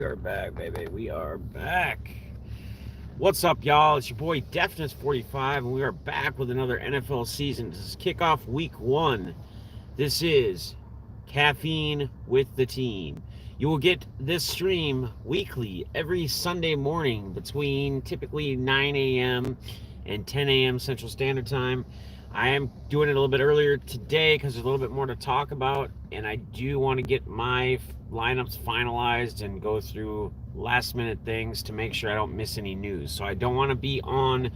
We are back, baby. We are back. What's up, y'all? It's your boy Deafness45, and we are back with another NFL season. This is kickoff week 1. This is Caffeine with the Team. You will get this stream weekly every Sunday morning between typically 9 a.m. and 10 a.m. Central Standard Time. I am doing it a little bit earlier today because there's a little bit more to talk about, and I do want to get my lineups finalized and go through last minute things to make sure I don't miss any news. So I don't want to be on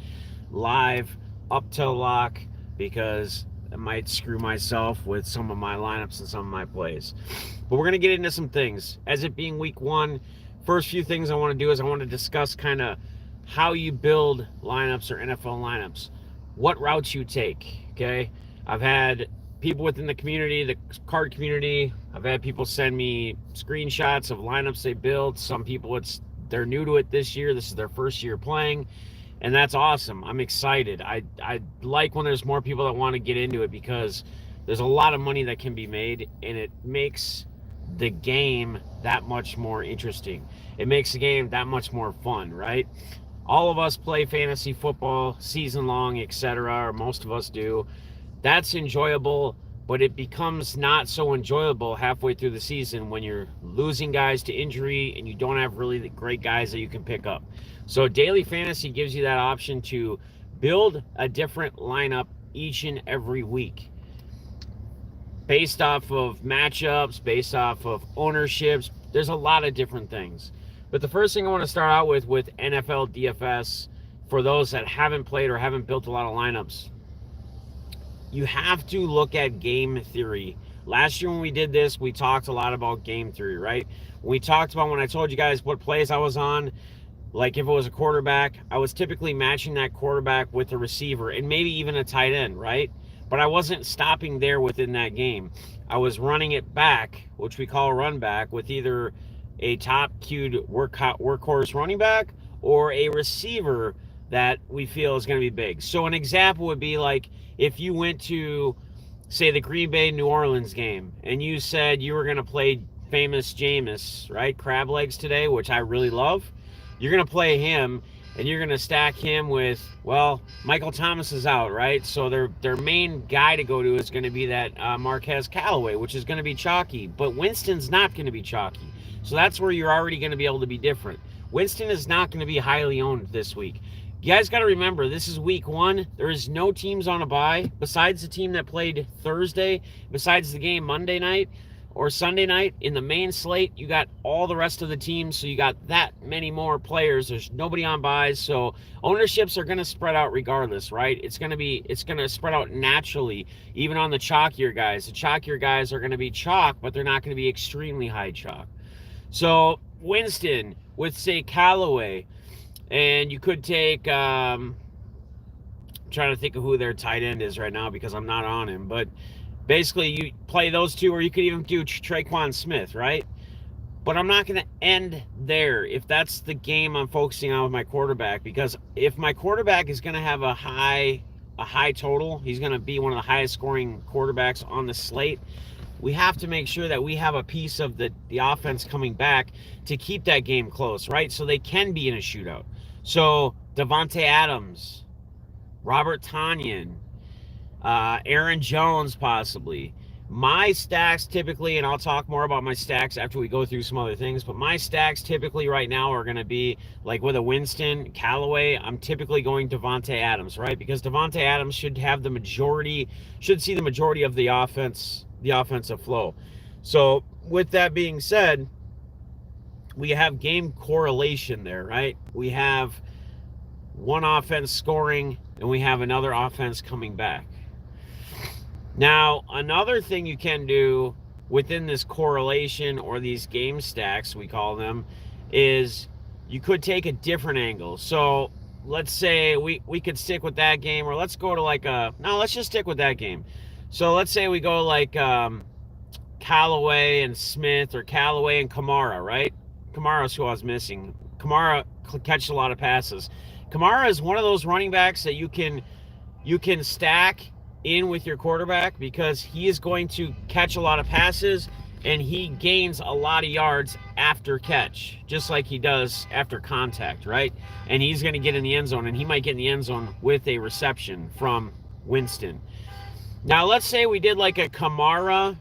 live up till lock because I might screw myself with some of my lineups and some of my plays. But we're going to get into some things. As it being week 1, first few things I want to do is I want to discuss kind of how you build lineups or NFL lineups. What routes you take, okay? I've had people within the community, the card community, I've had people send me screenshots of lineups they built. Some people, they're new to it this year. This is their first year playing, and that's awesome. I'm excited. I like when there's more people that want to get into it because there's a lot of money that can be made, and it makes the game that much more interesting. It makes the game that much more fun, right? All of us play fantasy football season long, etc., or most of us do. That's enjoyable, but it becomes not so enjoyable halfway through the season when you're losing guys to injury and you don't have really great guys that you can pick up. So daily fantasy gives you that option to build a different lineup each and every week based off of matchups, based off of ownerships. There's a lot of different things. But the first thing I want to start out with NFL DFS, for those that haven't played or haven't built a lot of lineups, you have to look at game theory. Last year when we did this, we talked a lot about game theory, right? We talked about when I told you guys what plays I was on, like if it was a quarterback, I was typically matching that quarterback with a receiver and maybe even a tight end, right? But I wasn't stopping there within that game. I was running it back, which we call a run back, with either a top queued workhorse running back or a receiver that we feel is going to be big. So an example would be like if you went to, say, the Green Bay New Orleans game and you said you were going to play famous Jameis, right? Crab legs today, which I really love. You're going to play him and you're going to stack him with, well, Michael Thomas is out, right? So their main guy to go to is going to be that Marquez Callaway, which is going to be chalky. But Winston's not going to be chalky. So that's where you're already going to be able to be different. Winston is not going to be highly owned this week. You guys got to remember, this is week 1. There is no teams on a bye besides the team that played Thursday, besides the game Monday night or Sunday night. In the main slate, you got all the rest of the teams, so you got that many more players. There's nobody on buys, so ownerships are going to spread out regardless, right? It's going to spread out naturally, even on the chalkier guys. The chalkier guys are going to be chalk, but they're not going to be extremely high chalk. So Winston with, say, Callaway, and you could take, I'm trying to think of who their tight end is right now because I'm not on him, but basically you play those two, or you could even do Traquan Smith, right? But I'm not going to end there if that's the game I'm focusing on with my quarterback, because if my quarterback is going to have a high total, he's going to be one of the highest scoring quarterbacks on the slate, we have to make sure that we have a piece of the offense coming back to keep that game close, right? So they can be in a shootout. So Devontae Adams, Robert Tonyan, Aaron Jones possibly. My stacks typically, and I'll talk more about my stacks after we go through some other things, but my stacks typically right now are going to be like with a Winston, Callaway, I'm typically going Devontae Adams, right? Because Devontae Adams should see the majority of the offensive flow. So with that being said, we have game correlation there, right? We have one offense scoring and we have another offense coming back. Now, another thing you can do within this correlation, or these game stacks, we call them, is you could take a different angle. So let's say we could stick with that game, or let's go to let's just stick with that game. So let's say we go like Callaway and Smith, or Callaway and Kamara, right? Kamara's who I was missing. Kamara catches a lot of passes. Kamara is one of those running backs that you can stack in with your quarterback because he is going to catch a lot of passes and he gains a lot of yards after catch, just like he does after contact, right? And he's going to get in the end zone, and he might get in the end zone with a reception from Winston. Now, let's say we did like a Kamara,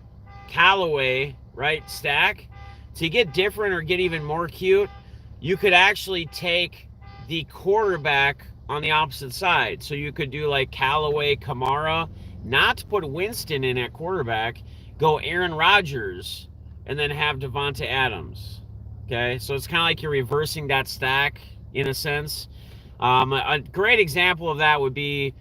Callaway, right, stack. To get different or get even more cute, you could actually take the quarterback on the opposite side. So you could do like Callaway, Kamara, not to put Winston in at quarterback, go Aaron Rodgers, and then have Devonta Adams. Okay, so it's kind of like you're reversing that stack in a sense. A great example of that would be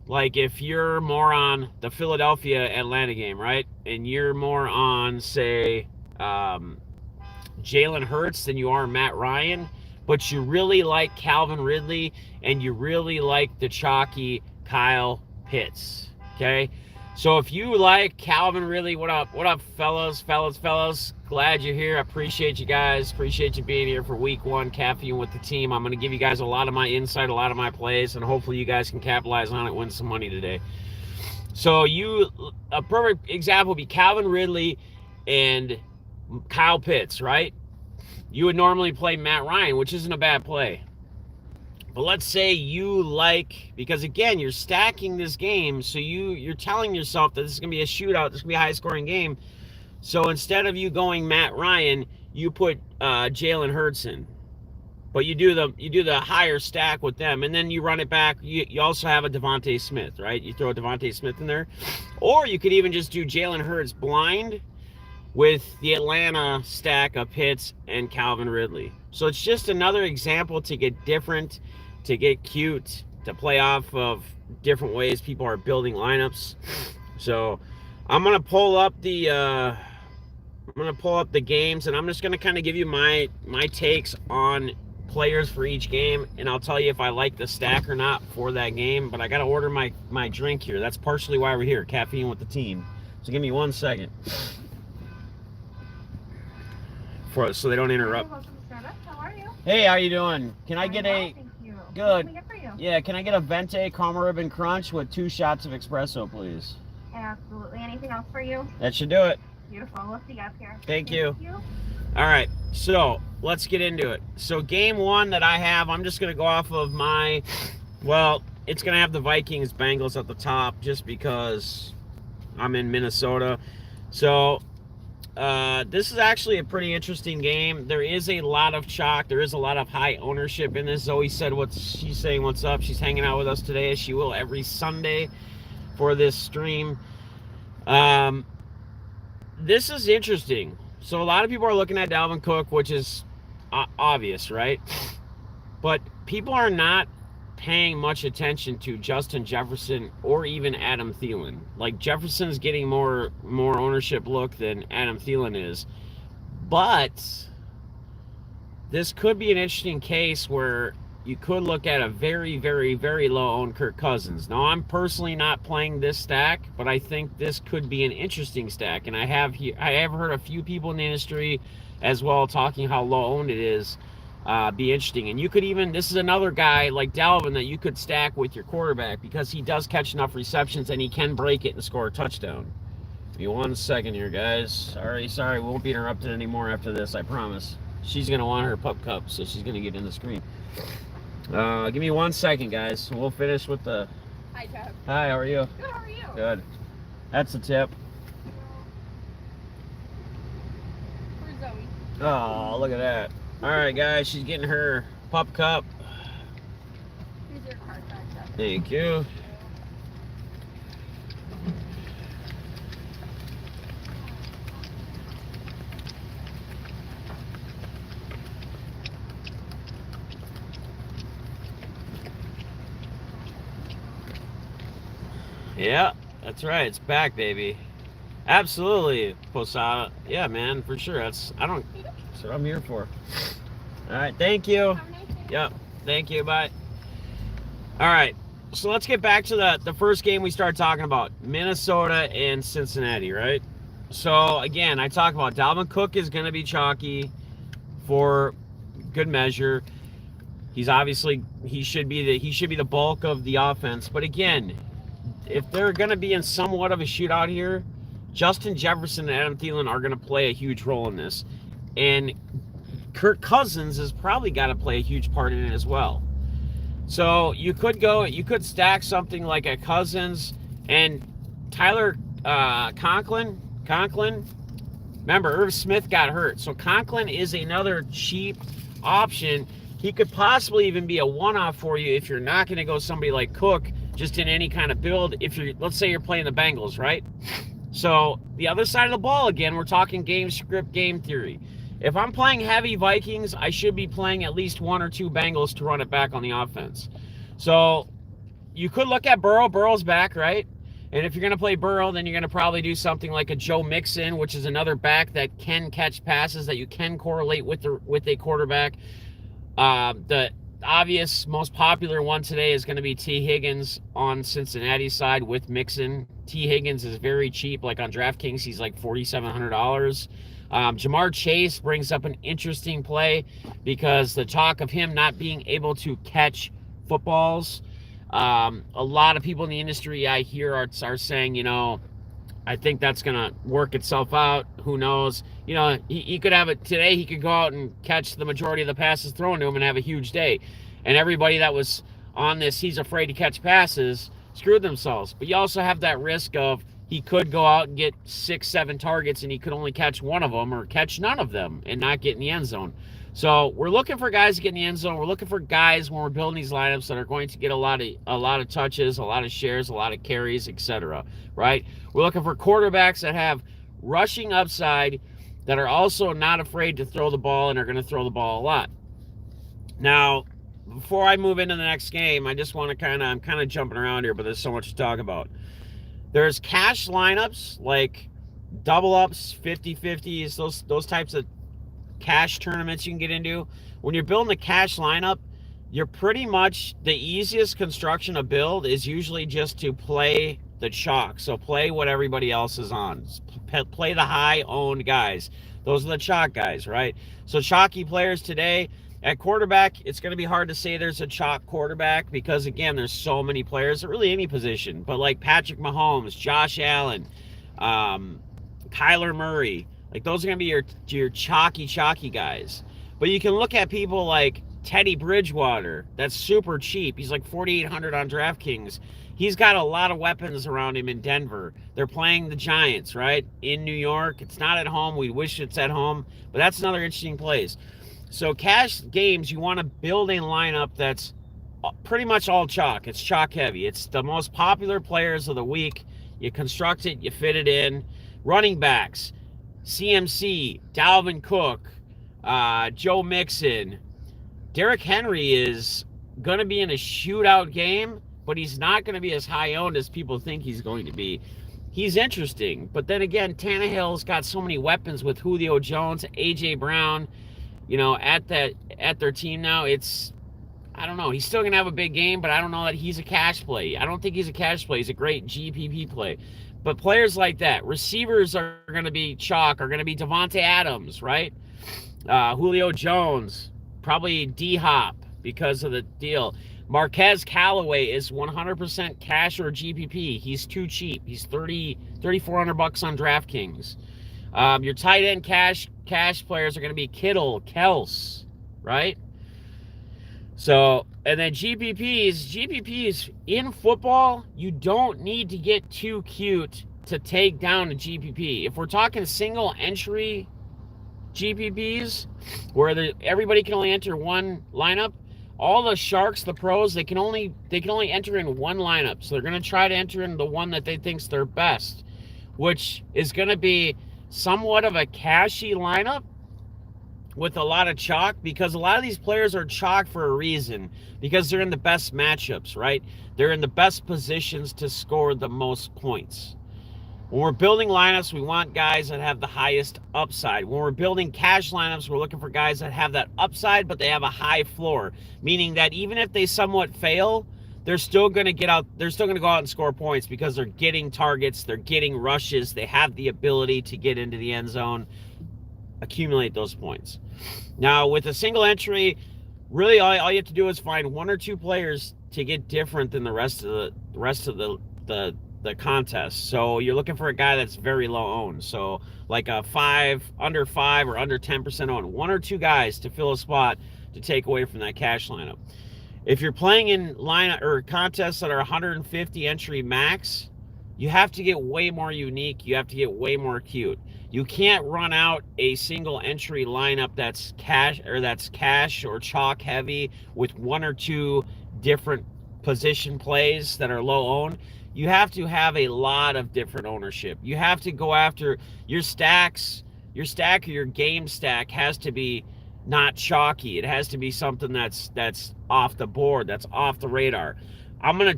like if you're more on the Philadelphia-Atlanta game, right? And you're more on, say, Jalen Hurts than you are Matt Ryan, but you really like Calvin Ridley and you really like the chalky Kyle Pitts, okay? So if you like Calvin Ridley, what up, fellas? Glad you're here. I appreciate you guys. Appreciate you being here for week 1, Caffeine with the team. I'm going to give you guys a lot of my insight, a lot of my plays, and hopefully you guys can capitalize on it, win some money today. So a perfect example would be Calvin Ridley and Kyle Pitts, right? You would normally play Matt Ryan, which isn't a bad play. But let's say you like, because again, you're stacking this game, so you're telling yourself that this is going to be a shootout, this is going to be a high-scoring game. So instead of you going Matt Ryan, you put Jalen Hurts in. But you do the higher stack with them, and then you run it back. You also have a Devontae Smith, right? You throw a Devontae Smith in there. Or you could even just do Jalen Hurts blind with the Atlanta stack of Pitts and Calvin Ridley. So it's just another example to get different, to get cute, to play off of different ways people are building lineups. So I'm gonna pull up the games, and I'm just gonna kind of give you my takes on players for each game, and I'll tell you if I like the stack or not for that game. But I gotta order my drink here. That's partially why we're here, Caffeine with the team. So give me 1 second. So they don't interrupt. How are you? Hey, how you doing? Can I get a... Thank you. Good. What can we get for you? Yeah, can I get a Venti Caramel Ribbon Crunch with 2 shots of espresso, please? Absolutely. Anything else for you? That should do it. Beautiful. We'll see you up here. Thank you. All right, so let's get into it. So game 1 that I have, I'm just going to go off of my... Well, it's going to have the Vikings-Bengals at the top just because I'm in Minnesota. So... this is actually a pretty interesting game. There is a lot of chalk. There is a lot of high ownership in this. Zoey said she's saying what's up. She's hanging out with us today, as she will every Sunday for this stream. This is interesting. So a lot of people are looking at Dalvin Cook, which is obvious, right? But people are not paying much attention to Justin Jefferson or even Adam Thielen. Like, Jefferson's getting more ownership look than Adam Thielen is. But this could be an interesting case where you could look at a very, very, very low-owned Kirk Cousins. Now, I'm personally not playing this stack, but I think this could be an interesting stack. And I have heard a few people in the industry as well talking how low-owned it is. Be interesting. And you could even, this is another guy like Dalvin that you could stack with your quarterback because he does catch enough receptions and he can break it and score a touchdown. Give me 1 second here, guys. Sorry, we won't be interrupted anymore after this, I promise. She's going to want her pup cup, so she's going to get in the screen. Give me 1 second, guys. We'll finish with the... Hi, Jeff. Hi, how are you? Good, how are you? Good. That's the tip. For Zoey. Oh, look at that. All right, guys, she's getting her pup cup. Here's your card back, Jeff. Thank you. Yeah, that's right. It's back, baby. Absolutely, Posada. Yeah, man, for sure. That's what I'm here for. All right, thank you. Have a nice day. Yep, thank you. Bye. All right, so let's get back to the first game we started talking about, Minnesota and Cincinnati, right? So again, I talk about Dalvin Cook is going to be chalky for good measure. He's obviously he should be the bulk of the offense, but again, if they're going to be in somewhat of a shootout here, Justin Jefferson and Adam Thielen are going to play a huge role in this. And Kirk Cousins has probably got to play a huge part in it as well. So you could stack something like a Cousins and Tyler Conklin. Remember, Irv Smith got hurt. So Conklin is another cheap option. He could possibly even be a one-off for you if you're not going to go somebody like Cook just in any kind of build. If you're, let's say you're playing the Bengals, right? So the other side of the ball, again, we're talking game script, game theory. If I'm playing heavy Vikings, I should be playing at least 1 or 2 Bengals to run it back on the offense. So you could look at Burrow. Burrow's back, right? And if you're going to play Burrow, then you're going to probably do something like a Joe Mixon, which is another back that can catch passes that you can correlate with a quarterback. The obvious, most popular one today is going to be T. Higgins on Cincinnati's side with Mixon. T. Higgins is very cheap. Like on DraftKings, he's like $4,700. Jamar Chase brings up an interesting play because the talk of him not being able to catch footballs. A lot of people in the industry I hear are saying, you know, I think that's going to work itself out. Who knows? You know, he could have it today. He could go out and catch the majority of the passes thrown to him and have a huge day. And everybody that was on this, he's afraid to catch passes, screwed themselves. But you also have that risk of he could go out and get 6-7 targets and he could only catch one of them or catch none of them and not get in the end zone. So we're looking for guys to get in the end zone. We're looking for guys when we're building these lineups that are going to get a lot of touches, a lot of shares, a lot of carries, etc. Right? We're looking for quarterbacks that have rushing upside, that are also not afraid to throw the ball and are going to throw the ball a lot. Now, before I move into the next game, I just want to I'm kind of jumping around here, but there's so much to talk about. There's cash lineups like double ups, 50-50s, those types of cash tournaments you can get into. When you're building a cash lineup, you're pretty much, the easiest construction to build is usually just to play the chalk. So play what everybody else is on. Play the high owned guys. Those are the chalk guys, right? So chalky players today at quarterback, it's going to be hard to say there's a chalk quarterback because, again, there's so many players at really any position. But like Patrick Mahomes, Josh Allen, Kyler Murray, like those are going to be your chalky guys. But you can look at people like Teddy Bridgewater. That's super cheap. He's like $4,800 on DraftKings. He's got a lot of weapons around him in Denver. They're playing the Giants, right? In New York. It's not at home. We wish it's at home. But that's another interesting place. So cash games, you want to build a lineup that's pretty much all chalk. It's chalk heavy. It's the most popular players of the week. You construct it. You fit it in. Running backs. CMC, Dalvin Cook, Joe Mixon. Derrick Henry is going to be in a shootout game, but he's not going to be as high owned as people think he's going to be. He's interesting, but then again, Tannehill's got so many weapons with Julio Jones, AJ Brown, you know, at their team now. I don't know. He's still going to have a big game, but I don't know that he's a cash play. I don't think he's a cash play. He's a great GPP play. But players like that, receivers are going to be chalk, are going to be Devontae Adams, right? Julio Jones, probably D-Hop because of the deal. Marquez Callaway is 100% cash or GPP. He's too cheap. He's $3,400 on DraftKings. Your tight end cash players are going to be Kittle, Kels, right? So, and then GPPs in football, you don't need to get too cute to take down a GPP. If we're talking single entry GPPs, where everybody can only enter one lineup, all the sharks, the pros, they can only enter in one lineup. So they're going to try to enter in the one that they think's their best, which is going to be somewhat of a cashy lineup with a lot of chalk, because a lot of these players are chalk for a reason, because they're in the best matchups, right? They're in the best positions to score the most points. When we're building lineups, we want guys that have the highest upside. When we're building cash lineups, we're looking for guys that have that upside, but they have a high floor, meaning that even if they somewhat fail, they're still going to go out and score points because they're getting targets, they're getting rushes, they have the ability to get into the end zone, accumulate those points. Now, with a single entry, really all you have to do is find 1 or 2 players to get different than the rest of the contest. So you're looking for a guy that's very low owned. So like a under 5 or under 10% owned. One or two guys to fill a spot to take away from that cash lineup. If you're playing in line or contests that are 150 entry max, you have to get way more unique. You have to get way more cute. You can't run out a single entry lineup that's cash or chalk heavy with one or two different position plays that are low owned. You have to have a lot of different ownership. You have to go after your stacks. Your stack or your game stack has to be not chalky. It has to be something that's off the board, that's off the radar. I'm gonna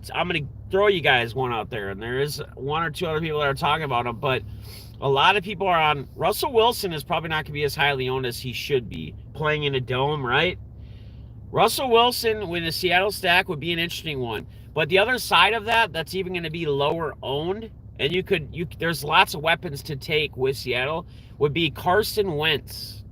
throw you guys one out there, and there is one or two other people that are talking about him, but a lot of people are on. Russell Wilson is probably not gonna be as highly owned as he should be, playing in a dome, right? Russell Wilson with a Seattle stack would be an interesting one. But the other side of that, that's even going to be lower owned, and there's lots of weapons to take with Seattle, would be Carson Wentz.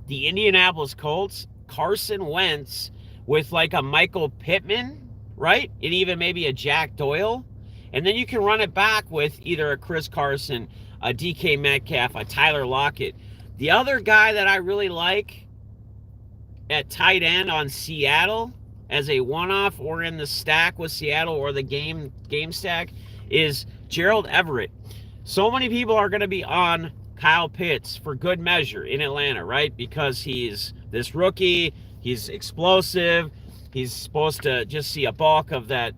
The Indianapolis Colts, Carson Wentz with like a Michael Pittman, right? And even maybe a Jack Doyle. And then you can run it back with either a Chris Carson, a DK Metcalf, a Tyler Lockett. The other guy that I really like at tight end on Seattle as a one-off or in the stack with Seattle or the game stack is Gerald Everett. So many people are going to be on Kyle Pitts for good measure in Atlanta, right? Because he's this rookie, he's explosive, he's supposed to just see a bulk of that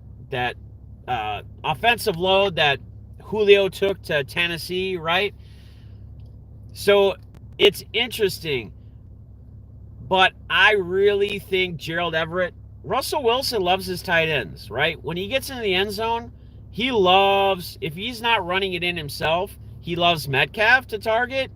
offensive load that Julio took to Tennessee, right? So it's interesting. But I really think Gerald Everett, Russell Wilson loves his tight ends, right? When he gets into the end zone, he loves, if he's not running it in himself, he loves Metcalf to target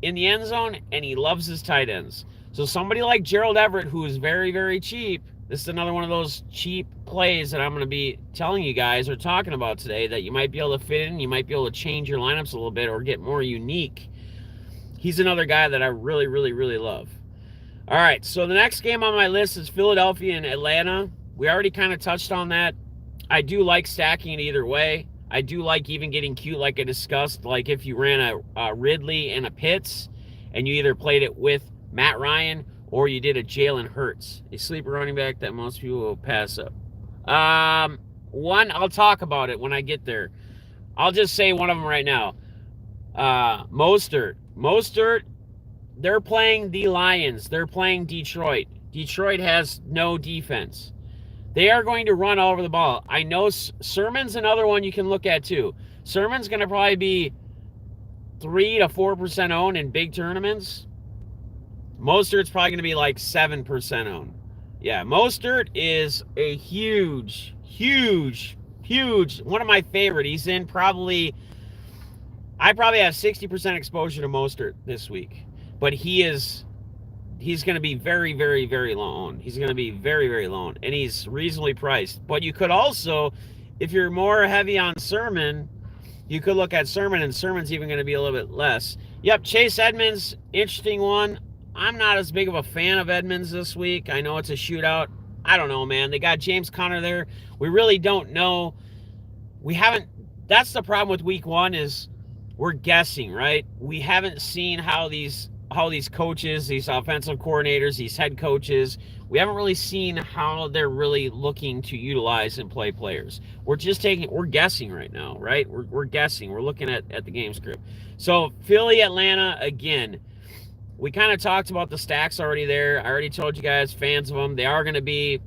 in the end zone, and he loves his tight ends. So somebody like Gerald Everett, who is very, very cheap, this is another one of those cheap plays that I'm going to be telling you guys or talking about today that you might be able to fit in, you might be able to change your lineups a little bit or get more unique. He's another guy that I really, really, really love. All right, so the next game on my list is Philadelphia and Atlanta. We already kind of touched on that. I do like stacking it either way. I do like even getting cute like I discussed, like if you ran a Ridley and a Pitts and you either played it with Matt Ryan or you did a Jalen Hurts, a sleeper running back that most people will pass up. One, I'll talk about it when I get there. I'll just say one of them right now. Mostert, they're playing the Lions. They're playing Detroit. Detroit has no defense. They are going to run all over the ball. I know Sermon's another one you can look at too. Sermon's going to probably be 3 to 4% owned in big tournaments. Mostert's probably going to be like 7% owned. Yeah, Mostert is a huge one of my favorite. He's in I probably have 60% exposure to Mostert this week. But he's going to be very, very, very low owned. He's going to be very, very low owned. And he's reasonably priced. But you could also, if you're more heavy on Sermon, you could look at Sermon, and Sermon's even going to be a little bit less. Yep, Chase Edmonds, interesting one. I'm not as big of a fan of Edmonds this week. I know it's a shootout. I don't know, man. They got James Conner there. We really don't know. That's the problem with week one is we're guessing, right? We haven't seen how these coaches, these offensive coordinators, these head coaches, we haven't really seen how they're really looking to utilize and play players. We're guessing right now, right? We're guessing. We're looking at the game script. So Philly, Atlanta, again, we kind of talked about the stacks already there. I already told you guys, fans of them, they are going to be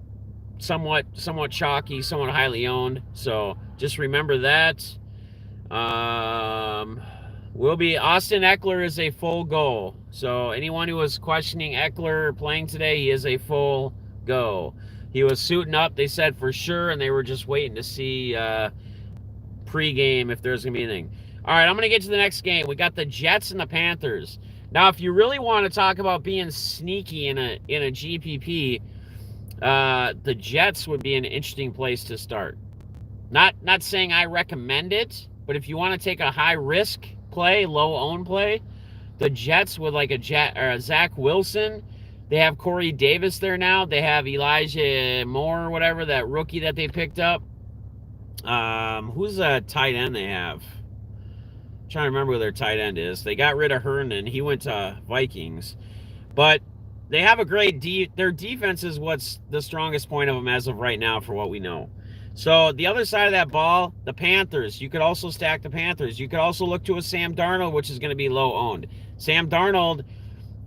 somewhat chalky, somewhat highly owned. So just remember that. Austin Eckler is a full go. So anyone who was questioning Eckler playing today, he is a full go. He was suiting up, they said for sure, and they were just waiting to see pregame if there's going to be anything. All right, I'm going to get to the next game. We got the Jets and the Panthers. Now, if you really want to talk about being sneaky in a GPP, the Jets would be an interesting place to start. Not saying I recommend it, but if you want to take a high-risk play, low-owned play, the Jets with like a Zach Wilson, they have Corey Davis there now. They have Elijah Moore or whatever, that rookie that they picked up. Who's a tight end they have? I'm trying to remember who their tight end is. They got rid of Herndon. He went to Vikings. But they have a great their defense is what's the strongest point of them as of right now for what we know. So the other side of that ball, the Panthers. You could also stack the Panthers. You could also look to a Sam Darnold, which is going to be low owned. Sam Darnold,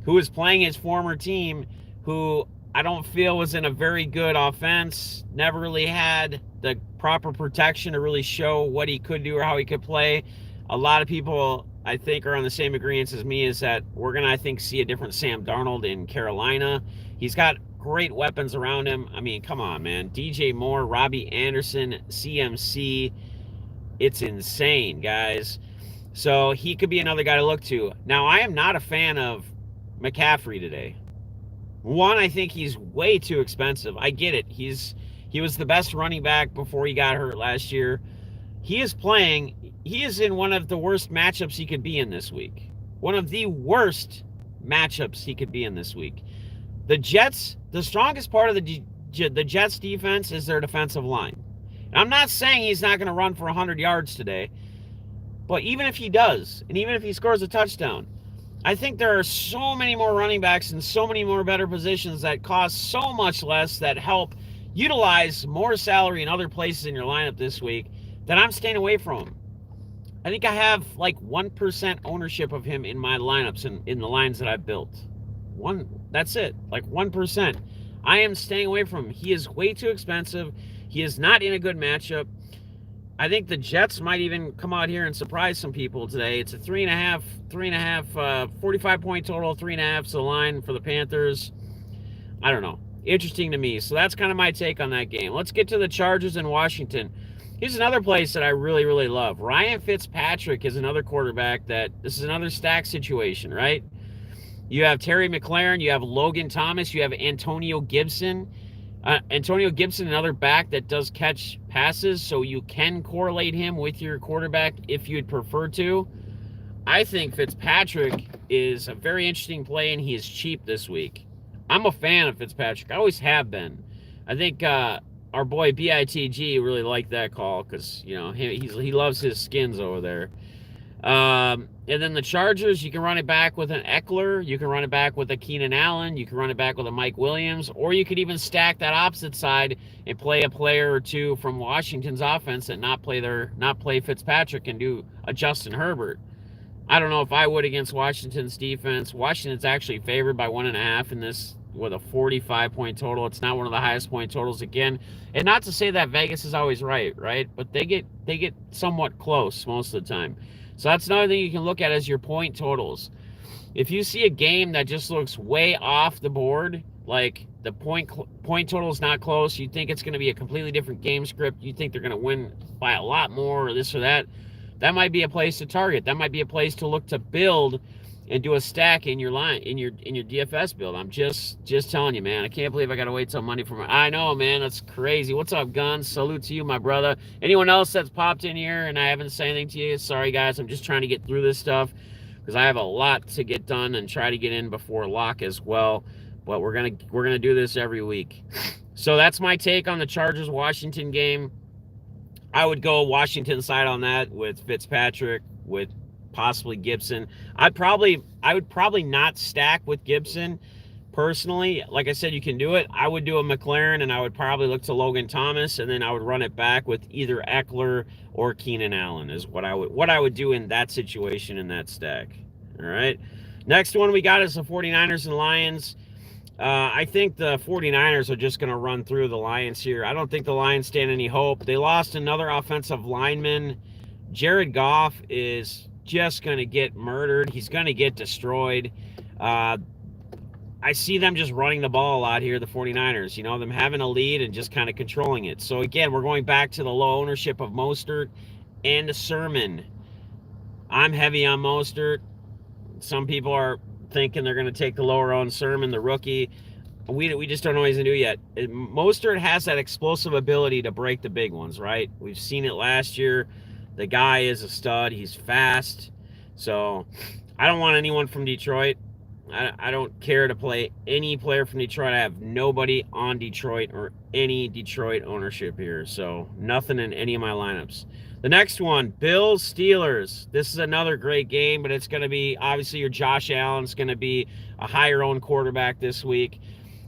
who is playing his former team, who I don't feel was in a very good offense, never really had the proper protection to really show what he could do or how he could play. A lot of people, I think, are on the same agreement as me, is that we're going to, I think, see a different Sam Darnold in Carolina. He's got great weapons around him. I mean, come on, man. DJ Moore, Robbie Anderson, CMC. It's insane, guys. So he could be another guy to look to. Now, I am not a fan of McCaffrey today. One, I think he's way too expensive. I get it. He was the best running back before he got hurt last year. He is in one of the worst matchups he could be in this week. One of the worst matchups he could be in this week. The Jets, the strongest part of the Jets defense is their defensive line. And I'm not saying he's not going to run for 100 yards today, but even if he does, and even if he scores a touchdown, I think there are so many more running backs and so many more better positions that cost so much less, that help utilize more salary in other places in your lineup this week, that I'm staying away from him. I think I have like 1% ownership of him in my lineups and in the lines that I've built. That's it, like 1%. I am staying away from him. He is way too expensive. He is not in a good matchup. I think the Jets might even come out here and surprise some people today. It's a 3.5, 45-point total, 3.5 is the line for the Panthers. I don't know. Interesting to me. So that's kind of my take on that game. Let's get to the Chargers in Washington. Here's another place that I really, really love. Ryan Fitzpatrick is another quarterback that this is another stack situation, right? You have Terry McLaurin, you have Logan Thomas, you have Antonio Gibson. Antonio Gibson, another back that does catch passes, so you can correlate him with your quarterback if you'd prefer to. I think Fitzpatrick is a very interesting play, and he is cheap this week. I'm a fan of Fitzpatrick. I always have been. I think our boy BITG really liked that call because, you know, he loves his skins over there. And then the Chargers, you can run it back with an Eckler, you can run it back with a Keenan Allen, you can run it back with a Mike Williams, or you could even stack that opposite side and play a player or two from Washington's offense and not play Fitzpatrick and do a Justin Herbert. I don't know if I would against Washington's defense. Washington's actually favored by 1.5 in this with a 45-point total. It's not one of the highest point totals again. And not to say that Vegas is always right? But they get somewhat close most of the time. So that's another thing you can look at as your point totals. If you see a game that just looks way off the board, like the point total is not close, you think it's going to be a completely different game script, you think they're going to win by a lot more or this or that, that might be a place to target. That might be a place to look to build and do a stack in your line, in your DFS build. I'm just telling you, man. I can't believe I got to wait till Monday for my... I know, man. That's crazy. What's up, Guns? Salute to you, my brother. Anyone else that's popped in here and I haven't said anything to you, sorry, guys. I'm just trying to get through this stuff because I have a lot to get done and try to get in before lock as well. But we're gonna do this every week. So that's my take on the Chargers-Washington game. I would go Washington side on that with Fitzpatrick, with possibly Gibson. I would probably not stack with Gibson personally. Like I said, you can do it. I would do a McLaurin, and I would probably look to Logan Thomas, and then I would run it back with either Eckler or Keenan Allen is what I would do in that situation in that stack. All right. Next one we got is the 49ers and Lions. I think the 49ers are just going to run through the Lions here. I don't think the Lions stand any hope. They lost another offensive lineman. Jared Goff is just going to get murdered. He's going to get destroyed. I see them just running the ball a lot here, the 49ers. You know, them having a lead and just kind of controlling it. So, again, we're going back to the low ownership of Mostert and Sermon. I'm heavy on Mostert. Some people are thinking they're going to take the lower owned Sermon, the rookie. We just don't know what he's going to do yet. Mostert has that explosive ability to break the big ones, right? We've seen it last year. The guy is a stud. He's fast. So I don't want anyone from Detroit. I don't care to play any player from Detroit. I have nobody on Detroit or any Detroit ownership here. So nothing in any of my lineups. The next one, Bills Steelers. This is another great game, but it's going to be, obviously, your Josh Allen's going to be a higher owned quarterback this week.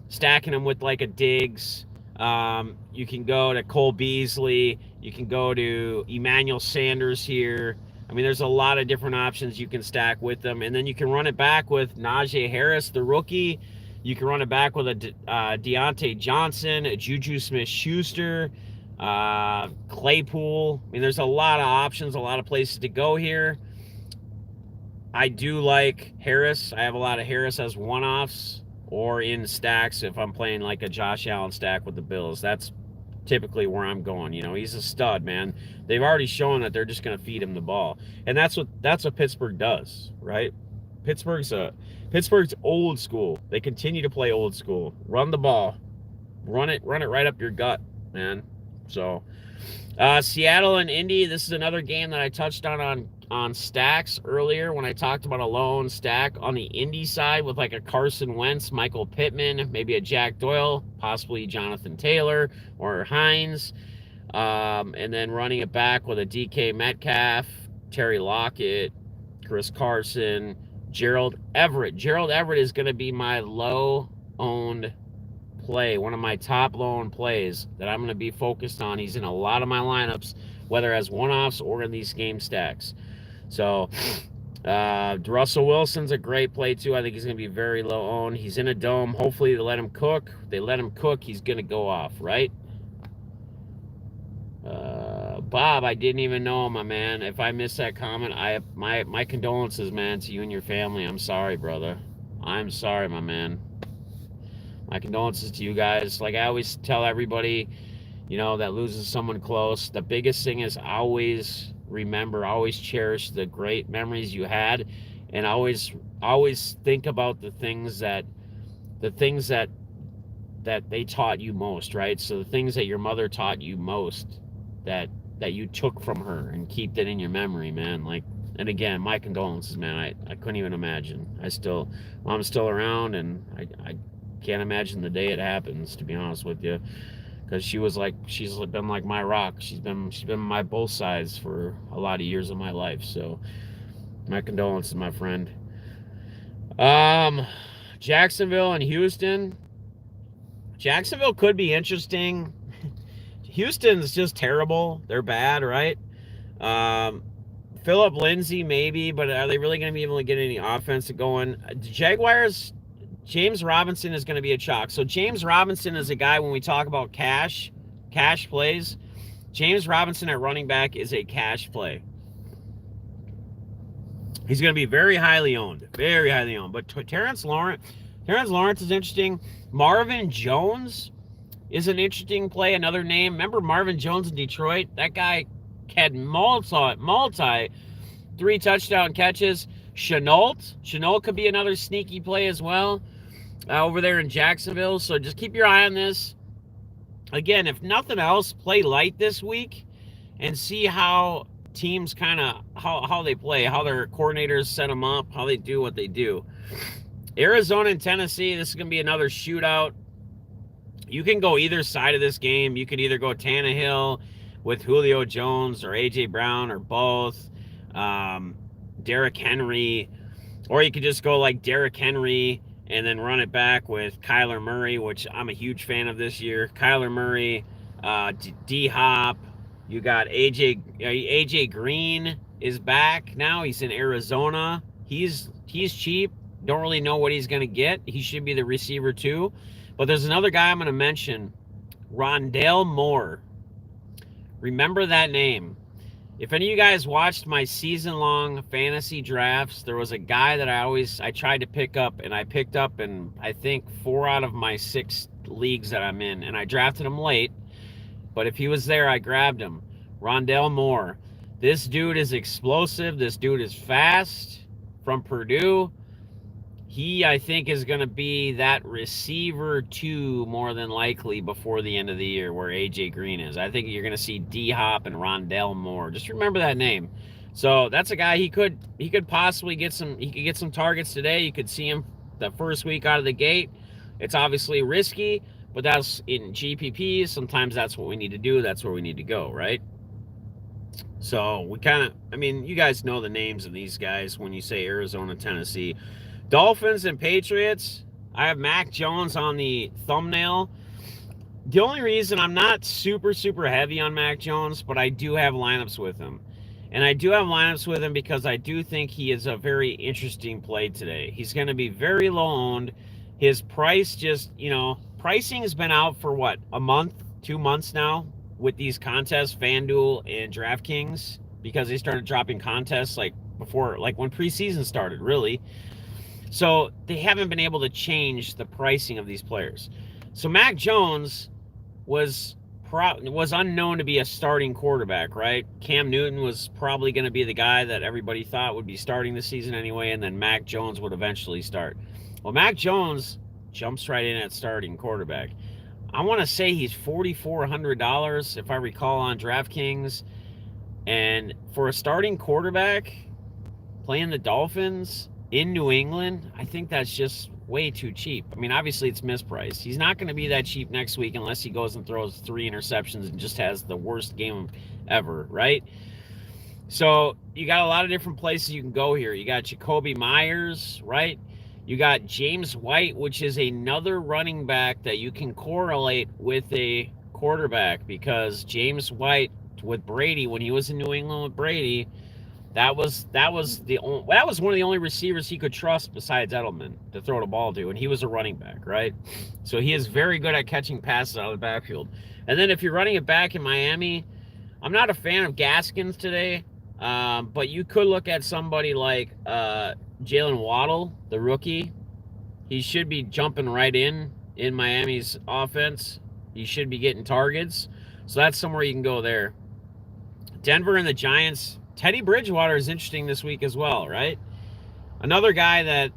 Stacking him with like a Diggs. You can go to Cole Beasley. You can go to Emmanuel Sanders here. I mean, there's a lot of different options you can stack with them. And then you can run it back with Najee Harris, the rookie. You can run it back with a Deontay Johnson, a Juju Smith-Schuster, Claypool. I mean, there's a lot of options, a lot of places to go here. I do like Harris. I have a lot of Harris as one-offs or in stacks if I'm playing like a Josh Allen stack with the Bills. That's typically where I'm going. You know, he's a stud, man. They've already shown that they're just going to feed him the ball. And that's what Pittsburgh does, right? Pittsburgh's old school. They continue to play old school. Run the ball. Run it right up your gut, man. So, Seattle and Indy, this is another game that I touched on stacks earlier when I talked about a lone stack on the Indy side with like a Carson Wentz, Michael Pittman, maybe a Jack Doyle, possibly Jonathan Taylor or Hines, and then running it back with a DK Metcalf, Terry Lockett, Chris Carson, Gerald Everett. Gerald Everett is going to be my low-owned play, one of my top low-owned plays that I'm going to be focused on. He's in a lot of my lineups, whether as one-offs or in these game stacks. So, Russell Wilson's a great play, too. I think he's going to be very low-owned. He's in a dome. Hopefully, they let him cook. They let him cook, he's going to go off, right? Bob, I didn't even know, my man. If I missed that comment, my condolences, man, to you and your family. I'm sorry, brother. I'm sorry, my man. My condolences to you guys. Like I always tell everybody, you know, that loses someone close, the biggest thing is always remember, always cherish the great memories you had, and always think about the things that they taught you most, right? So the things that your mother taught you most that you took from her, and keep that in your memory, man. Like, and again, my condolences, man. I couldn't even imagine. Mom's still around, and I can't imagine the day it happens, to be honest with you, because she's been like my rock. She's been my both sides for a lot of years of my life. So my condolences, my friend. Jacksonville and Houston. Jacksonville could be interesting. Houston's just terrible. They're bad, right? Phillip Lindsay, maybe, but are they really going to be able to get any offense going? The Jaguars, James Robinson is going to be a chalk. So James Robinson is a guy, when we talk about cash plays, James Robinson at running back is a cash play. He's going to be very highly owned. But Terrence Lawrence is interesting. Marvin Jones is an interesting play. Another name. Remember Marvin Jones in Detroit? That guy had multi 3 touchdown catches. Chenault could be another sneaky play as well over there in Jacksonville. So just keep your eye on this. Again, if nothing else, play light this week and see how teams kind of, how they play, how their coordinators set them up, how they do what they do. Arizona and Tennessee, this is going to be another shootout. You can go either side of this game. You could either go Tannehill with Julio Jones or A.J. Brown or both, Derrick Henry, or you could just go like Derrick Henry and then run it back with Kyler Murray, which I'm a huge fan of this year. Kyler Murray, D-Hop. You got A.J. Green is back now. He's in Arizona. He's cheap. Don't really know what he's going to get. He should be the receiver too. But there's another guy I'm going to mention, Rondale Moore. Remember that name. If any of you guys watched my season-long fantasy drafts, there was a guy that I tried to pick up, and I picked up in, I think, 4 out of my 6 leagues that I'm in, and I drafted him late. But if he was there, I grabbed him. Rondale Moore. This dude is explosive. This dude is fast, from Purdue. He, I think, is going to be that receiver 2 more than likely before the end of the year where A.J. Green is. I think you're going to see D-Hop and Rondale Moore. Just remember that name. So that's a guy he could possibly get some targets today. You could see him the first week out of the gate, it's obviously risky, but that's in GPPs. Sometimes that's what we need to do. That's where we need to go, right? So we kind of, I mean, you guys know the names of these guys when you say Arizona, Tennessee. Dolphins and Patriots, I have Mac Jones on the thumbnail. The only reason I'm not super heavy on Mac Jones, but I do have lineups with him. And I do have lineups with him because I do think he is a very interesting play today. He's going to be very low owned. His price just, pricing has been out for what, a month, 2 months now with these contests, FanDuel and DraftKings, because they started dropping contests like before, like when preseason started, really. So they haven't been able to change the pricing of these players. So Mac Jones was unknown to be a starting quarterback, right? Cam Newton was probably going to be the guy that everybody thought would be starting the season anyway, and then Mac Jones would eventually start. Well, Mac Jones jumps right in at starting quarterback. I want to say he's $4,400, if I recall, on DraftKings. And for a starting quarterback playing the Dolphins in New England, I think that's just way too cheap. I mean, obviously it's mispriced. He's not going to be that cheap next week unless he goes and throws 3 interceptions and just has the worst game ever, right? So you got a lot of different places you can go here. You got Jacoby Myers, right? You got James White, which is another running back that you can correlate with a quarterback, because James White with Brady, when he was in New England with Brady, that was one of the only receivers he could trust besides Edelman to throw the ball to, and he was a running back, right? So he is very good at catching passes out of the backfield. And then if you're running it back in Miami, I'm not a fan of Gaskins today, but you could look at somebody like Jalen Waddle, the rookie. He should be jumping right in Miami's offense. He should be getting targets. So that's somewhere you can go there. Denver and the Giants. Teddy Bridgewater is interesting this week as well, right? Another guy that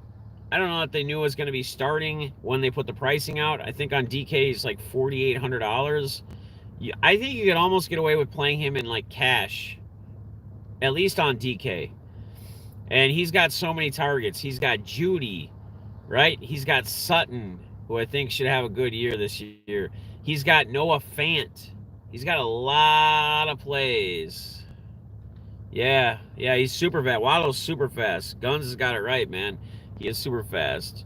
I don't know if they knew was going to be starting when they put the pricing out. I think on DK he's like $4,800. I think you could almost get away with playing him in like cash, at least on DK. And he's got so many targets. He's got Judy, right? He's got Sutton, who I think should have a good year this year. He's got Noah Fant. He's got a lot of plays. Yeah, he's super fast. Waddle's super fast. Guns has got it right, man. He is super fast.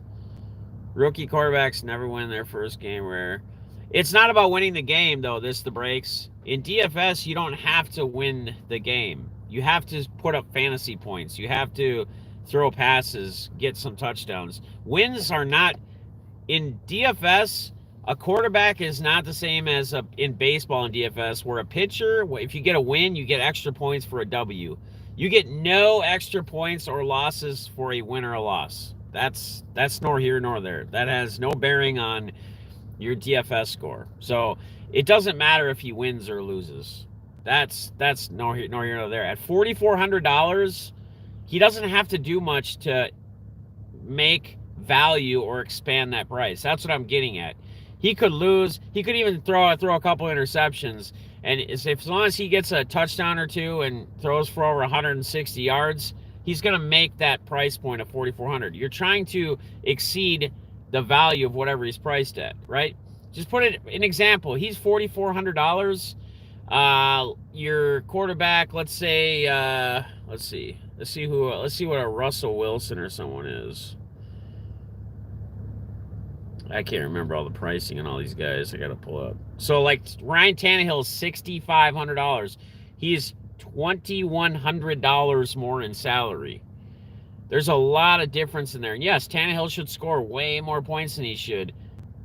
Rookie quarterbacks never win their first game rare. It's not about winning the game, though, the breaks. In DFS, you don't have to win the game. You have to put up fantasy points. You have to throw passes, get some touchdowns. Wins are not... In DFS, a quarterback is not the same as in baseball and DFS, where a pitcher, if you get a win, you get extra points for a W. You get no extra points or losses for a win or a loss. That's nor here nor there. That has no bearing on your DFS score. So it doesn't matter if he wins or loses. That's nor here nor there. At $4,400, he doesn't have to do much to make value or expand that price. That's what I'm getting at. He could lose. He could even throw a couple interceptions, and as long as he gets a touchdown or two and throws for over 160 yards, he's going to make that price point of $4,400. You're trying to exceed the value of whatever he's priced at, right? Just put it an example. He's $4,400. Your quarterback, let's say, let's see what a Russell Wilson or someone is. I can't remember all the pricing on all these guys. I got to pull up. So, like, Ryan Tannehill is $6,500. He's $2,100 more in salary. There's a lot of difference in there. And yes, Tannehill should score way more points than he should,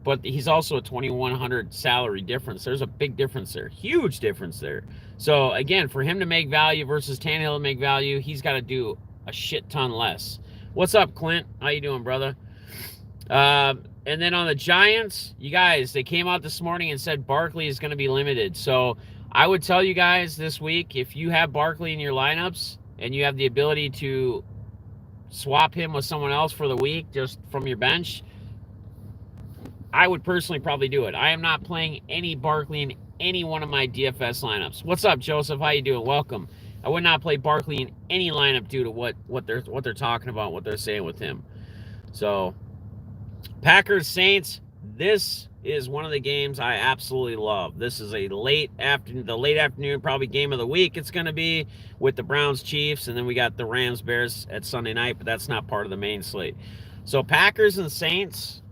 but he's also a $2,100 salary difference. There's a big difference there. Huge difference there. So, again, for him to make value versus Tannehill to make value, he's got to do a shit ton less. What's up, Clint? How you doing, brother? And then on the Giants, you guys, they came out this morning and said Barkley is going to be limited. So I would tell you guys this week, if you have Barkley in your lineups and you have the ability to swap him with someone else for the week just from your bench, I would personally probably do it. I am not playing any Barkley in any one of my DFS lineups. What's up, Joseph? How you doing? Welcome. I would not play Barkley in any lineup due to what they're talking about, what they're saying with him. So Packers Saints. This is one of the games I absolutely love. This is the late afternoon, probably game of the week. It's going to be with the Browns Chiefs, and then we got the Rams Bears at Sunday night, but that's not part of the main slate. So Packers and Saints.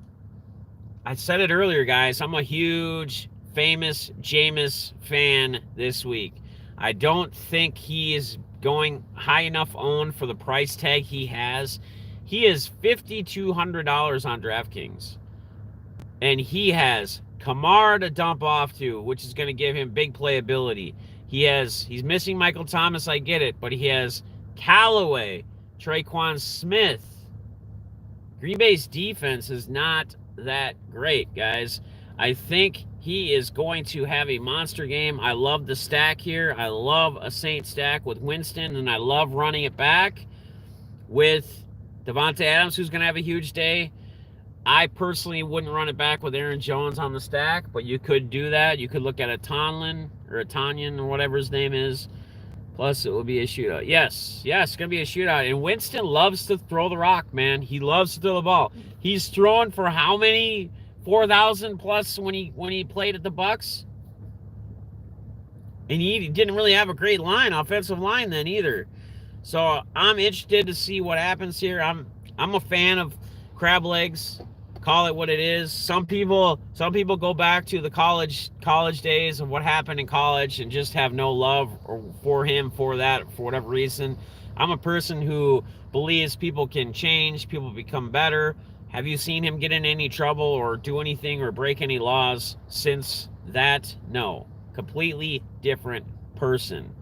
I said it earlier, guys. I'm a huge famous Jameis fan this week. I don't think he is going high enough owned for the price tag he has. He is $5,200 on DraftKings. And he has Kamara to dump off to, which is going to give him big playability. He's missing Michael Thomas, I get it, but he has Callaway, Traquan Smith. Green Bay's defense is not that great, guys. I think he is going to have a monster game. I love the stack here. I love a Saint stack with Winston, and I love running it back with Devontae Adams, who's going to have a huge day. I personally wouldn't run it back with Aaron Jones on the stack, but you could do that. You could look at a Tonyan or whatever his name is. Plus, it will be a shootout. Yes, it's going to be a shootout. And Winston loves to throw the rock, man. He loves to throw the ball. He's thrown for how many? 4,000 plus when he played at the Bucs? And he didn't really have a great offensive line then either. So I'm interested to see what happens here. I'm a fan of crab legs. Call it what it is. Some people go back to the college days of what happened in college and just have no love for him for that for whatever reason. I'm a person who believes people can change, people become better. Have you seen him get in any trouble or do anything or break any laws since that? No. Completely different person.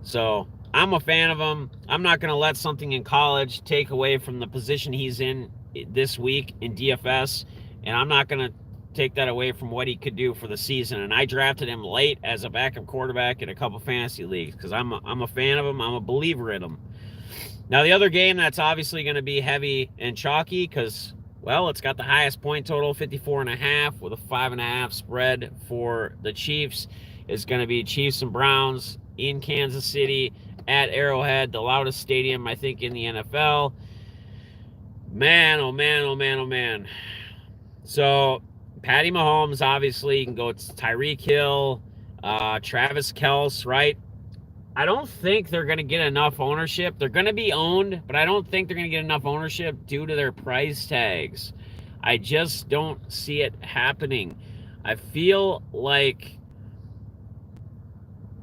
So I'm a fan of him. I'm not going to let something in college take away from the position he's in this week in DFS, and I'm not going to take that away from what he could do for the season. And I drafted him late as a backup quarterback in a couple fantasy leagues because I'm a fan of him. I'm a believer in him. Now, the other game that's obviously going to be heavy and chalky because, well, it's got the highest point total, 54.5, with a 5.5 spread for the Chiefs, is going to be Chiefs and Browns in Kansas City at Arrowhead, the loudest stadium, I think, in the NFL. Man, oh man, oh man, oh man. So, Patty Mahomes, obviously, you can go Tyreek Hill, Travis Kelce, right? I don't think they're going to get enough ownership. They're going to be owned, but I don't think they're going to get enough ownership due to their price tags. I just don't see it happening. I feel like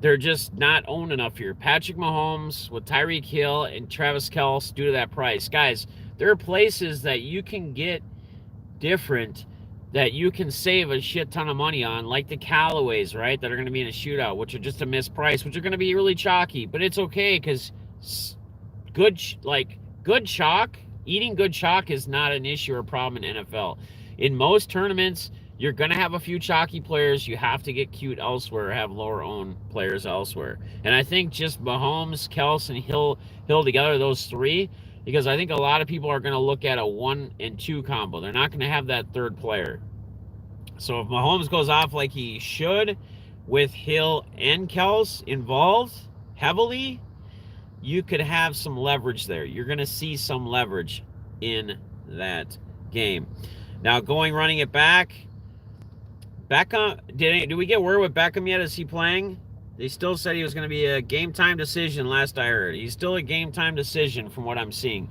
they're just not owned enough here. Patrick Mahomes with Tyreek Hill and Travis Kelce due to that price. Guys, there are places that you can get different that you can save a shit ton of money on, like the Callaways, right, that are going to be in a shootout, which are just a missed price, which are going to be really chalky. But it's okay because good chalk, eating good chalk is not an issue or problem in NFL. In most tournaments, you're going to have a few chalky players. You have to get cute elsewhere, have lower owned players elsewhere. And I think just Mahomes, Kelce, and Hill together, those three, because I think a lot of people are going to look at a 1 and 2 combo. They're not going to have that third player. So if Mahomes goes off like he should with Hill and Kelce involved heavily, you could have some leverage there. You're going to see some leverage in that game. Now, running it back, Beckham, did we get word with Beckham yet? Is he playing? They still said he was going to be a game-time decision last I heard. He's still a game-time decision from what I'm seeing.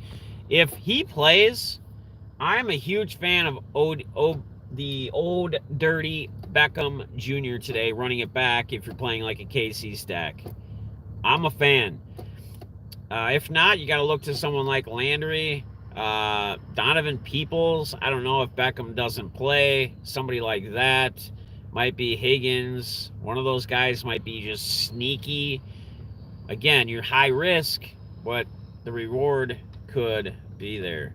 If he plays, I'm a huge fan of the old dirty Beckham Jr. today, running it back if you're playing like a KC stack. I'm a fan. If not, you got to look to someone like Landry, Donovan Peoples. I don't know if Beckham doesn't play. Somebody like that. Might be Higgins. One of those guys might be just sneaky. Again, you're high risk, but the reward could be there.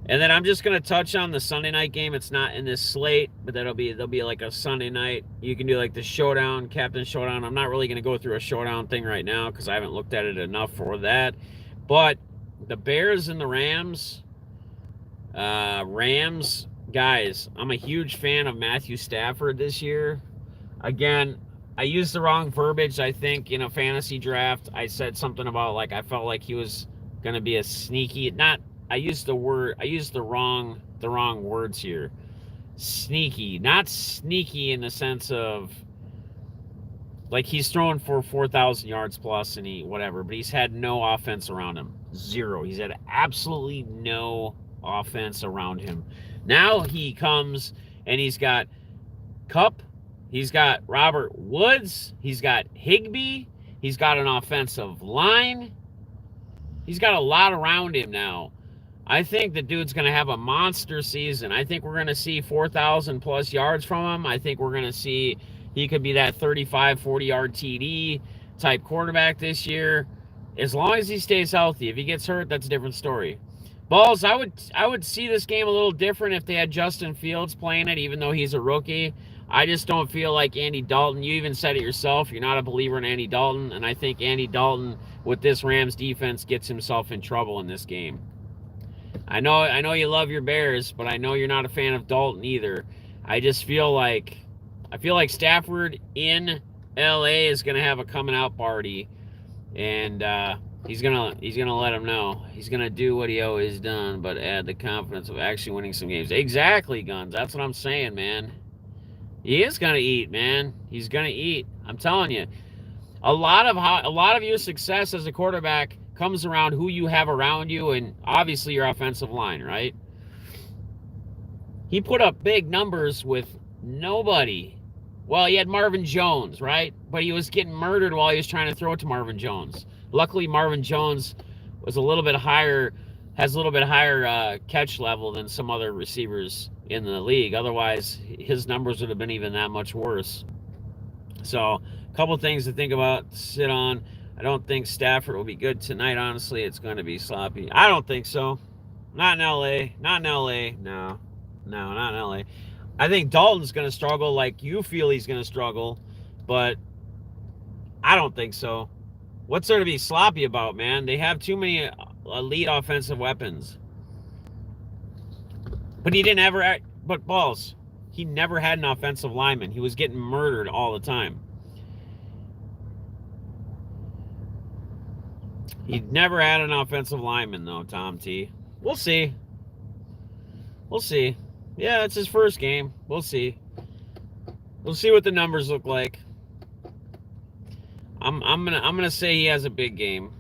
And then I'm just going to touch on the Sunday night game. It's not in this slate, but there'll be like a Sunday night. You can do like the showdown, captain showdown. I'm not really going to go through a showdown thing right now because I haven't looked at it enough for that. But the Bears and the Rams, guys, I'm a huge fan of Matthew Stafford this year. Again, I used the wrong verbiage, I think, in a fantasy draft. I said something about like I felt like he was going to be a sneaky, I used the wrong the wrong words here. Sneaky. Not sneaky in the sense of, like, he's throwing for 4,000 yards plus and whatever, but he's had no offense around him. Zero. He's had absolutely no offense around him. Now he comes and he's got Kupp, he's got Robert Woods, he's got Higbee, he's got an offensive line. He's got a lot around him now. I think the dude's going to have a monster season. I think we're going to see 4,000 plus yards from him. I think we're going to see he could be that 35, 40-yard TD type quarterback this year. As long as he stays healthy. If he gets hurt, that's a different story. Balls, I would see this game a little different if they had Justin Fields playing it, even though he's a rookie. I just don't feel like Andy Dalton. You even said it yourself. You're not a believer in Andy Dalton, and I think Andy Dalton, with this Rams defense, gets himself in trouble in this game. I know you love your Bears, but I know you're not a fan of Dalton either. I feel like Stafford in LA is gonna have a coming out party, and he's gonna let him know. He's gonna do what he always done, but add the confidence of actually winning some games. Exactly, Guns. That's what I'm saying, man. He is gonna eat, man. He's gonna eat. I'm telling you. A lot of your success as a quarterback comes around who you have around you, and obviously your offensive line, right? He put up big numbers with nobody. Well, he had Marvin Jones, right? But he was getting murdered while he was trying to throw it to Marvin Jones. Luckily, Marvin Jones was has a little bit higher catch level than some other receivers in the league. Otherwise, his numbers would have been even that much worse. So, a couple things to think about, sit on. I don't think Stafford will be good tonight, honestly. It's going to be sloppy. I don't think so. Not in L.A. Not in L.A. No, not in L.A. I think Dalton's going to struggle like you feel he's going to struggle, but I don't think so. What's there to be sloppy about, man? They have too many elite offensive weapons. But he never had an offensive lineman. He was getting murdered all the time. He never had an offensive lineman, though, Tom T. We'll see. Yeah, it's his first game. We'll see. We'll see what the numbers look like. I'm gonna say he has a big game.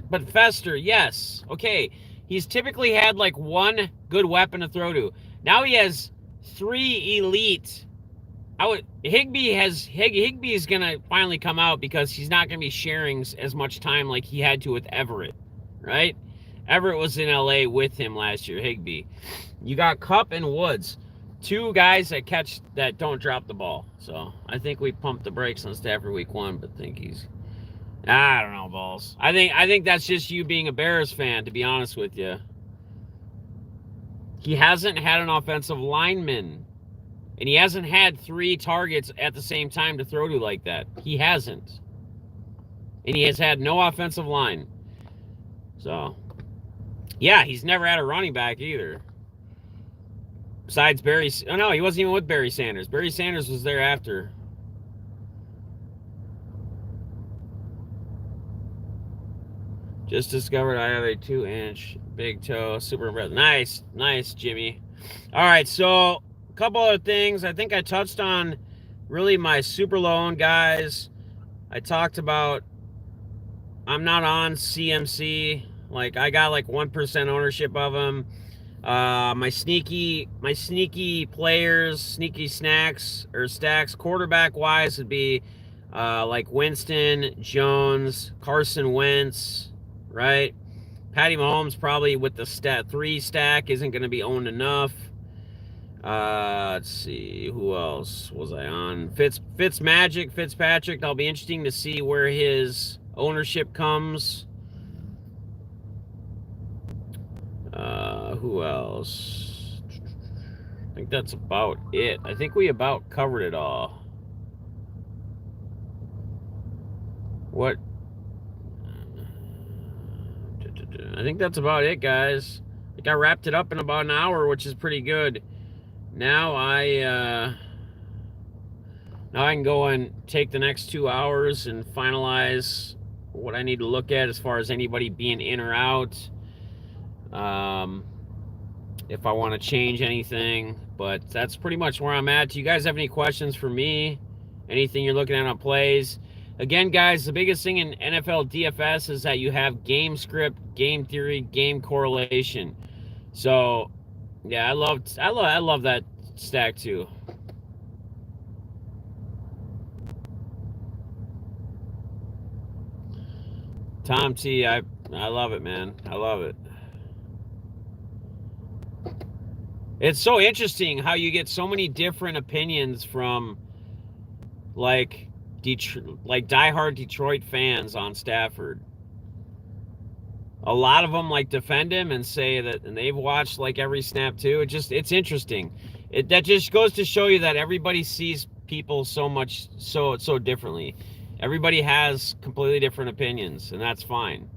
But Fester, yes. Okay. He's typically had like one good weapon to throw to. Now he has three elite. Higbee is gonna finally come out because he's not gonna be sharing as much time like he had to with Everett, right? Everett was in LA with him last year. Higbee. You got Kupp and Woods, two guys that don't drop the ball. So I think we pumped the brakes on Stafford week 1, but I don't know, balls. I think that's just you being a Bears fan, to be honest with you. He hasn't had an offensive lineman. And he hasn't had 3 targets at the same time to throw to like that. He hasn't. And he has had no offensive line. So, yeah, he's never had a running back either. Besides Barry... Oh, no, he wasn't even with Barry Sanders. Barry Sanders was there after. Just discovered I have a 2-inch big toe. Super impressive. Nice, Jimmy. All right, so... couple other things. I think I touched on really my super loan guys. I talked about I'm not on CMC. Like I got like 1% ownership of them. My sneaky players, sneaky snacks or stacks quarterback wise would be like Winston, Jones, Carson Wentz, right? Patty Mahomes probably with the 3 stack isn't going to be owned enough. Let's see, who else was I on? Fitzpatrick. That'll be interesting to see where his ownership comes. Who else? I think that's about it. I think we about covered it all. What? I think that's about it, guys. I think I wrapped it up in about an hour, which is pretty good. Now I can go and take the next 2 hours and finalize what I need to look at as far as anybody being in or out. if I want to change anything. But that's pretty much where I'm at. Do you guys have any questions for me? Anything you're looking at on plays? Again, guys, the biggest thing in NFL DFS is that you have game script, game theory, game correlation. So, yeah, I love that stack too. Tom T, I love it, man. I love it. It's so interesting how you get so many different opinions from like diehard Detroit fans on Stafford. A lot of them like defend him and say that, and they've watched like every snap too. It's interesting. That just goes to show you that everybody sees people so differently. Everybody has completely different opinions, and that's fine.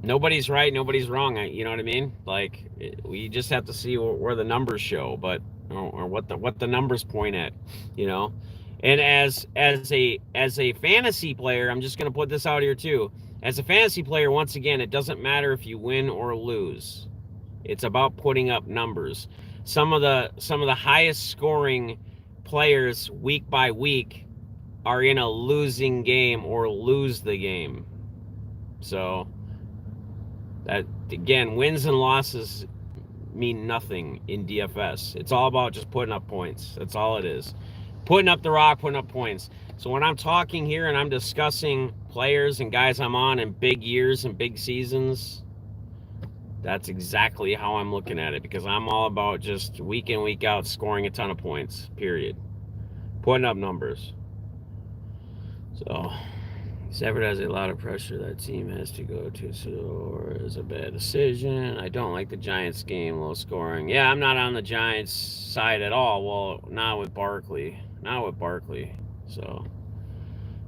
Nobody's right, nobody's wrong. You know what I mean? Like, we just have to see where the numbers show, but or what the numbers point at, you know. And as a fantasy player, I'm just gonna put this out here too. As a fantasy player, once again, it doesn't matter if you win or lose. It's about putting up numbers. Some of the highest scoring players week by week are in a losing game or lose the game. So that, again, wins and losses mean nothing in DFS. It's all about just putting up points. That's all it is. Putting up the rock, putting up points. So when I'm talking here and I'm discussing players and guys I'm on in big years and big seasons, that's exactly how I'm looking at it, because I'm all about just week in, week out scoring a ton of points, period. Putting up numbers. So, Stafford has a lot of pressure that team has to go to, so it's a bad decision. I don't like the Giants game, low scoring. Yeah, I'm not on the Giants side at all. Well, not with Barkley. So,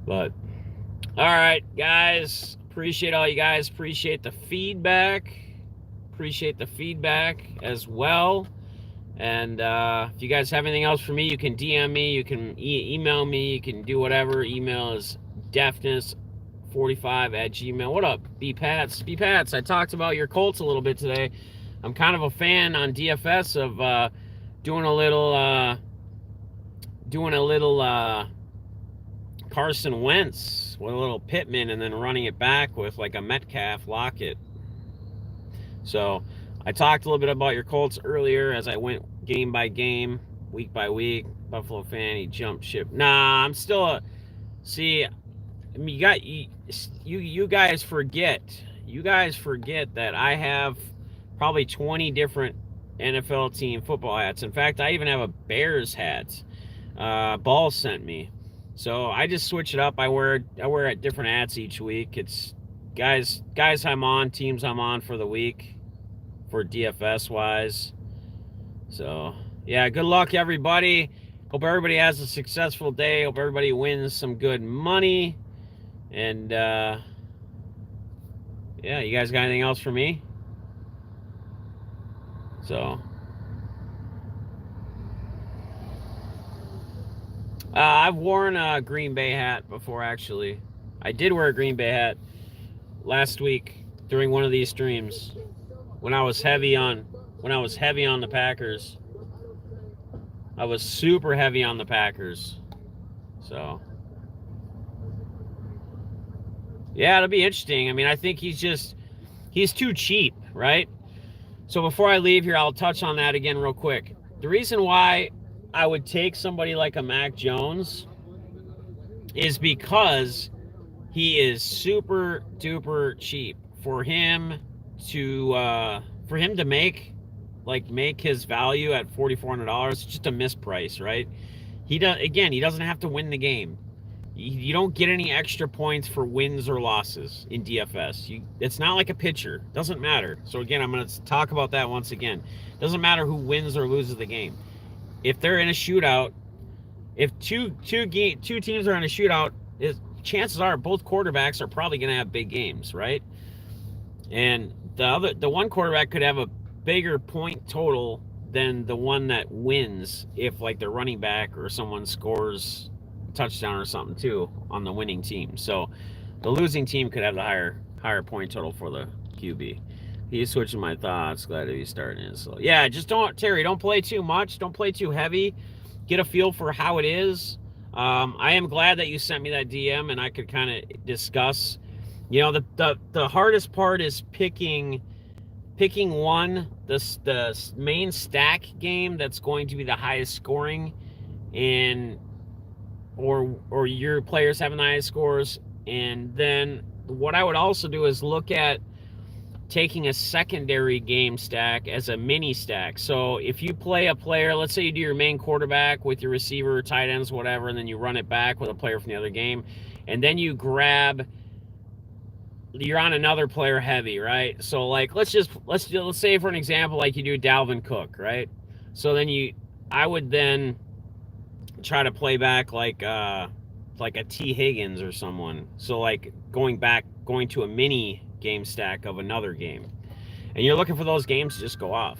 but, all right, guys. Appreciate all you guys. Appreciate the feedback. As well. And if you guys have anything else for me, you can DM me, you can email me, you can do whatever. Email is deafness45@gmail. What up, B-Pats? B-Pats, I talked about your Colts a little bit today. I'm kind of a fan on DFS of doing a little Carson Wentz with a little Pittman and then running it back with like a Metcalf Lockett. So I talked a little bit about your Colts earlier as I went game by game, week by week. Buffalo fan, he jumped ship. Nah, I'm still see, I mean, you guys forget that I have probably 20 different NFL team football hats. In fact, I even have a Bears hat. Ball sent me. So I just switch it up. I wear different hats each week. It's guys I'm on, teams I'm on for the week, for DFS wise. So yeah, good luck everybody. Hope everybody has a successful day. Hope everybody wins some good money. And yeah, you guys got anything else for me? So I've worn a Green Bay hat before, actually. I did wear a Green Bay hat last week during one of these streams when I was heavy on the Packers. I was super heavy on the Packers. So yeah, it'll be interesting. I mean, I think he's too cheap, right? So before I leave here, I'll touch on that again real quick. The reason why I would take somebody like a Mac Jones is because he is super duper cheap. For him to make his value at $4,400, it's just a misprice, right? He doesn't have to win the game. You don't get any extra points for wins or losses in DFS. It's not like a pitcher. Doesn't matter. So again, I'm going to talk about that once again. Doesn't matter who wins or loses the game. If they're in a shootout, if two teams are in a shootout, chances are both quarterbacks are probably going to have big games, right? And the one quarterback could have a bigger point total than the one that wins if like their running back or someone scores a touchdown or something too on the winning team. So the losing team could have the higher point total for the QB. He's switching my thoughts. Glad to be starting it. So yeah, just don't, Terry, don't play too much. Don't play too heavy. Get a feel for how it is. I am glad that you sent me that DM and I could kind of discuss. You know, the hardest part is picking one, the main stack game that's going to be the highest scoring, and or your players having the highest scores. And then what I would also do is look at taking a secondary game stack as a mini stack. So if you play a player, let's say you do your main quarterback with your receiver, tight ends, whatever, and then you run it back with a player from the other game, and then you grab, you're on another player heavy, right? So like let's say for an example, like you do Dalvin Cook, right? So then I would then try to play back like a T Higgins or someone. So like going to a mini game stack of another game, and you're looking for those games to just go off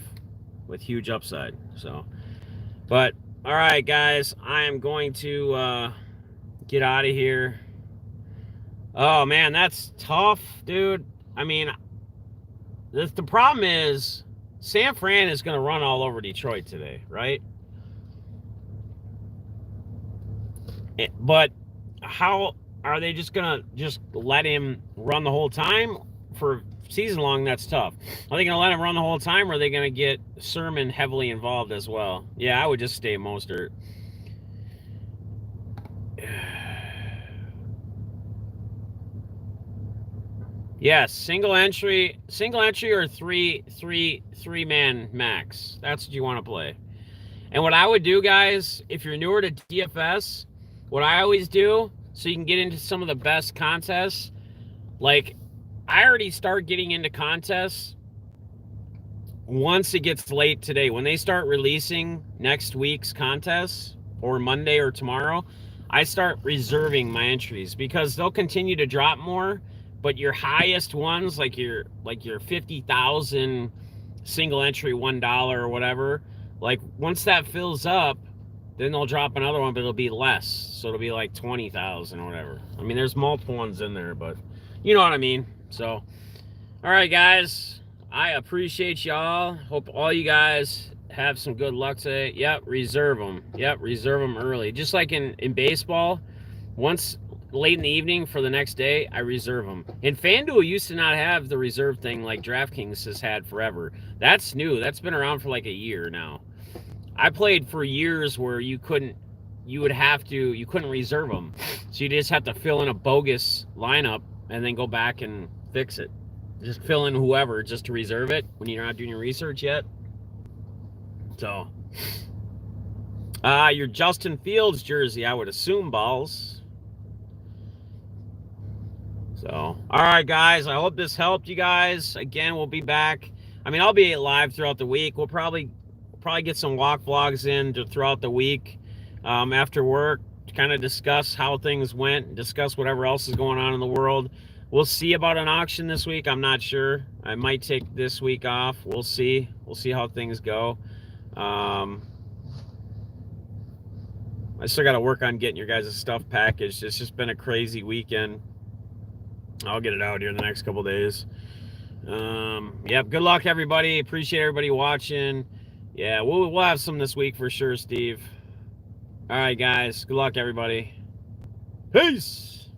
with huge upside. So, but all right, guys, I am going to get out of here. Oh man, that's tough, dude. I mean, the problem is San Fran is going to run all over Detroit today, right? But how are they just going to just let him run the whole time for season long? That's tough. Are they going to let him run the whole time, or are they going to get Sermon heavily involved as well? Yeah, I would just stay Mostert. Yes, single entry or three man max. That's what you want to play. And what I would do, guys, if you're newer to DFS, what I always do, so you can get into some of the best contests, like I already start getting into contests once it gets late today. When they start releasing next week's contests, or Monday or tomorrow, I start reserving my entries because they'll continue to drop more. But your highest ones, like your 50,000 single entry $1 or whatever, like once that fills up, then they'll drop another one, but it'll be less. So it'll be like 20,000 or whatever. I mean, there's multiple ones in there, but you know what I mean. So, all right, guys, I appreciate y'all. Hope all you guys have some good luck today. Yep, reserve them. Yep, reserve them early. Just like in baseball, once late in the evening for the next day, I reserve them. And FanDuel used to not have the reserve thing like DraftKings has had forever. That's new. That's been around for like a year now. I played for years where you couldn't reserve them. So you just have to fill in a bogus lineup and then go back and fix it. Just fill in whoever just to reserve it when you're not doing your research yet. So, your Justin Fields jersey, I would assume, balls. So, all right, guys, I hope this helped you guys. Again, we'll be back. I mean, I'll be live throughout the week. We'll probably get some walk vlogs in throughout the week after work to kind of discuss how things went, discuss whatever else is going on in the world. We'll see about an auction this week. I'm not sure. I might take this week off. We'll see. We'll see how things go. I still got to work on getting your guys' stuff packaged. It's just been a crazy weekend. I'll get it out here in the next couple days. Yep, good luck, everybody. Appreciate everybody watching. Yeah, we'll have some this week for sure, Steve. All right, guys. Good luck, everybody. Peace.